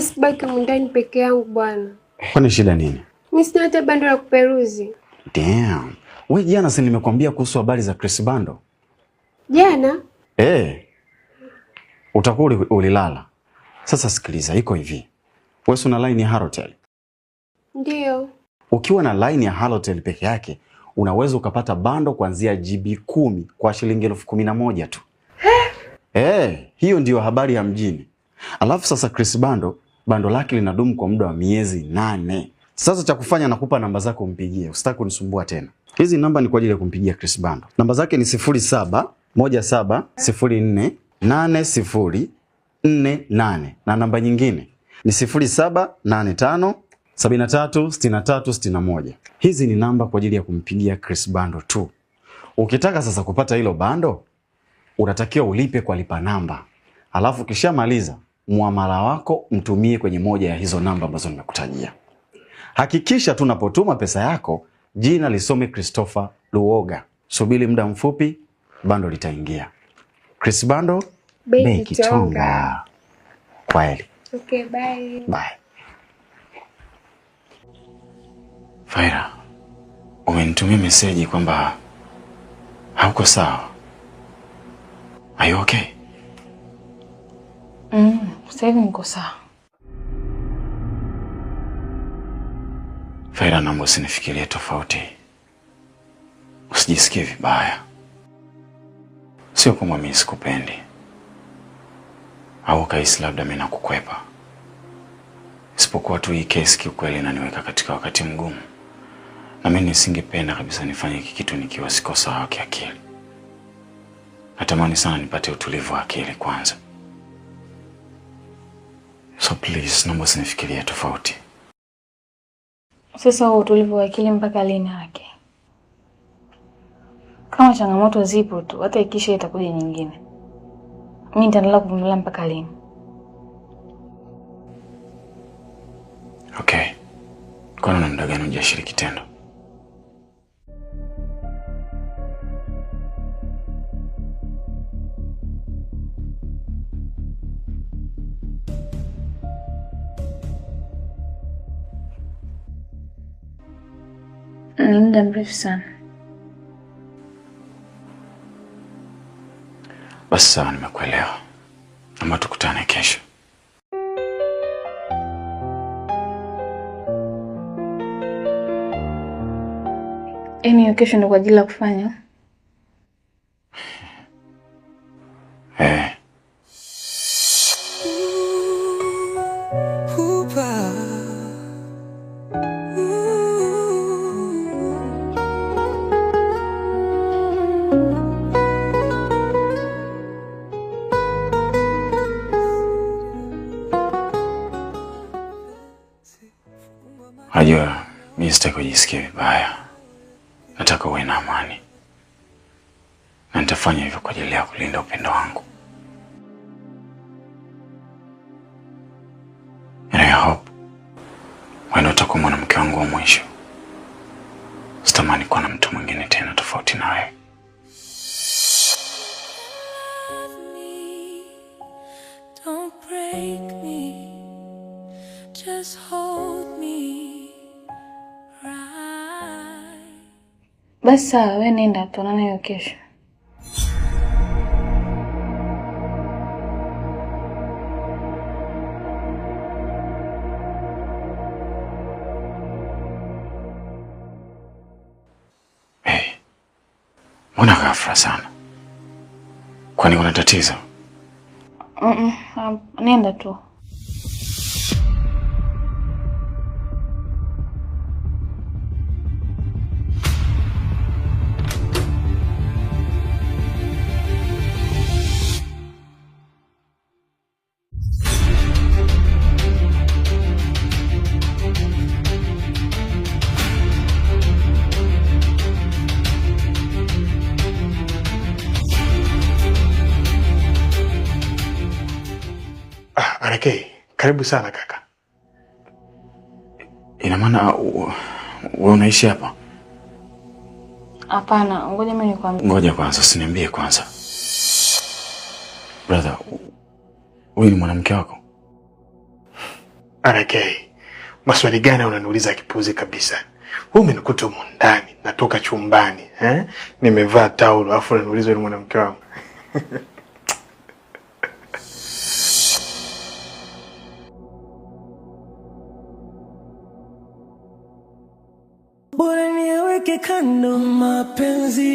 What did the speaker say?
Mimi sibaki ndani peke yangu bwana. Kwani shida nini? Mimi sina hata bando la kuperuzi. Damn. Wewe jana si nimekuambia kuhusu habari za Chris Bando? Jana? Utakuwa ulilala. Sasa sikiliza, iko hivi. Wewe una line ya Halotel? Ndio. Ukiwa na line ya Halotel peke yake, unaweza ukapata bando kuanzia GB 10 kwa shilingi 11,000 tu. Hiyo ndio habari ya mjini. Alafu sasa Chris bando lake linadumu kwa muda wa miezi 8. Sasa cha kufanya nakupa namba zako umpigie. Usitaki kunisumbua tena. Hizi namba ni kwa ajili ya kumpigia Chris Bando. Namba zake ni 0717048048 na namba nyingine ni 0785736361. Hizi ni namba kwa ajili ya kumpigia Chris Bando tu. Ukitaka sasa kupata hilo bando, unatakiwa ulipe kwa lipa namba. Alafu kishamaliza, muamala wako mtumie kwenye moja ya hizo namba ambazo nimekutajia. Hakikisha tunapotuma pesa yako, jina lisome Christopher Luoga. Subiri muda mfupi, bando litaingia. Chris Bando, Bei Kitonga. Kwaheri. Okay, bye. Bye. Faira, umenitumia meseji kwamba hauko sawa. Are you okay? Sasa hivi niko sawa. Faira, naomba usinifikirie tofauti. Usijisikie vibaya. Sio kama mimi sikupendi au kaisi labda mimi nakukwepa. Isipokuwa tu hii kesi kiukweli inaniweka katika wakati mgumu. Na mimi nisingependa kabisa nifanye hiki kitu nikiwa siko sawa kiakili. Natamani sana nipate utulivu wa akili kwanza. So please, naomba usinifikirie tofauti. Sasa utulivu wa akili mpaka lini yake? Kama changamoto zipo tu, hata ikisha itakuja nyingine. Mimi nitaendelea kuvumilia mpaka lini? Okay. Kwa nini muda gani hujashiriki tendo? Ni muda mrefu sana. Basi sawa, nimekuelewa. Naomba tukutane kesho. Hiyo kesho ndio kwa ajili ya kufanya? Najua mimi sitaki kujisikia vibaya. Nataka uwe na amani. Na nitafanya hivyo kwa ajili ya kulinda upendo wangu. And I hope wewe utakuwa mwanamke wangu wa mwisho. Sitamani kuwa na mtu mwingine tena tofauti na wewe. Don't break me. Just hold me. Basi sawa, wewe nenda, tuonane hiyo kesho. Mbona ghafla sana? Kwani kuna tatizo? Nenda tu. RK, karibu sana kaka. Ina maana wewe unaishi hapa? Hapana, ngoja mimi nikwambie. Ngoja kwanza, usiniambie kwanza. Brother, wewe ni mwanamke wako? RK, maswali gani unaniuliza kipuzi kabisa? Wewe umenikuta huko ndani, natoka chumbani, nimevaa taulo afu unaniuliza wewe mwanamke wangu. Bora niweke kando mapenzi